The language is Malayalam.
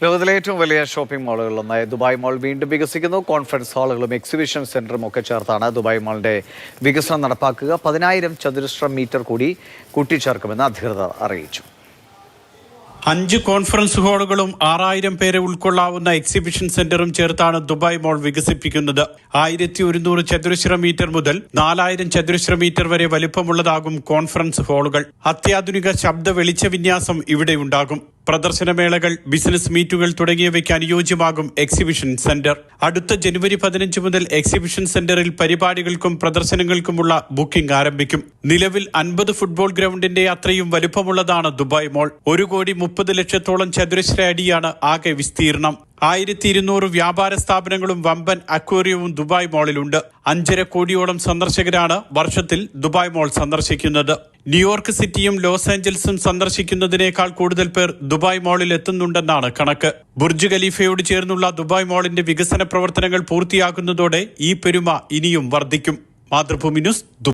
ലോകത്തിലെ ഏറ്റവും വലിയ ഷോപ്പിംഗ് മാളുകളിലൊന്നായ ദുബായ് മാൾ വീണ്ടും വികസിക്കുന്നു. കോൺഫറൻസ് ഹാളുകളും എക്സിബിഷൻ സെന്ററും ഒക്കെ ചേർത്താണ് ദുബായ് മാളിന്റെ വികസനം നടപ്പാക്കുക. 10,000 ചതുരശ്ര മീറ്റർ കൂടി കൂട്ടിച്ചേർക്കുമെന്ന് അധികൃതർ അറിയിച്ചു. 5 കോൺഫറൻസ് ഹാളുകളും 6,000 പേരെ ഉൾക്കൊള്ളാവുന്ന എക്സിബിഷൻ സെന്ററും ചേർത്താണ് ദുബായ് മാൾ വികസിപ്പിക്കുന്നത്. 1,100 ചതുരശ്ര മീറ്റർ മുതൽ 4,000 ചതുരശ്ര മീറ്റർ വരെ വലിപ്പമുള്ളതാകും കോൺഫറൻസ് ഹാളുകൾ. അത്യാധുനിക ശബ്ദ വെളിച്ച വിന്യാസം ഇവിടെയുണ്ടാകും. പ്രദർശനമേളകൾ, ബിസിനസ് മീറ്റുകൾ തുടങ്ങിയവയ്ക്ക് അനുയോജ്യമാകും എക്സിബിഷൻ സെന്റർ. അടുത്ത ജനുവരി 15 മുതൽ എക്സിബിഷൻ സെന്ററിൽ പരിപാടികൾക്കും പ്രദർശനങ്ങൾക്കുമുള്ള ബുക്കിംഗ് ആരംഭിക്കും. നിലവിൽ 50 ഫുട്ബോൾ ഗ്രൗണ്ടിന്റെ അത്രയും വലുപ്പമുള്ളതാണ് ദുബായ് മാൾ. 1,30,00,000 ചതുരശ്ര അടിയാണ് ആകെ വിസ്തീർണം. 1,200 വ്യാപാര സ്ഥാപനങ്ങളും വമ്പൻ അക്വേറിയവും ദുബായ് മാളിലുണ്ട്. 5.5 കോടിയോളം സന്ദർശകരാണ് വർഷത്തിൽ ദുബായ് മാൾ സന്ദർശിക്കുന്നത്. ന്യൂയോർക്ക് സിറ്റിയും ലോസ് ആഞ്ചൽസും സന്ദർശിക്കുന്നതിനേക്കാൾ കൂടുതൽ പേർ ദുബായ് മാളിൽ എത്തുന്നുണ്ടെന്നാണ് കണക്ക്. ബുർജ് ഖലീഫയോട് ചേർന്നുള്ള ദുബായ് മാളിന്റെ വികസന പ്രവർത്തനങ്ങൾ പൂർത്തിയാകുന്നതോടെ ഈ പെരുമ ഇനിയും വർദ്ധിക്കും. മാതൃഭൂമി ന്യൂസ്.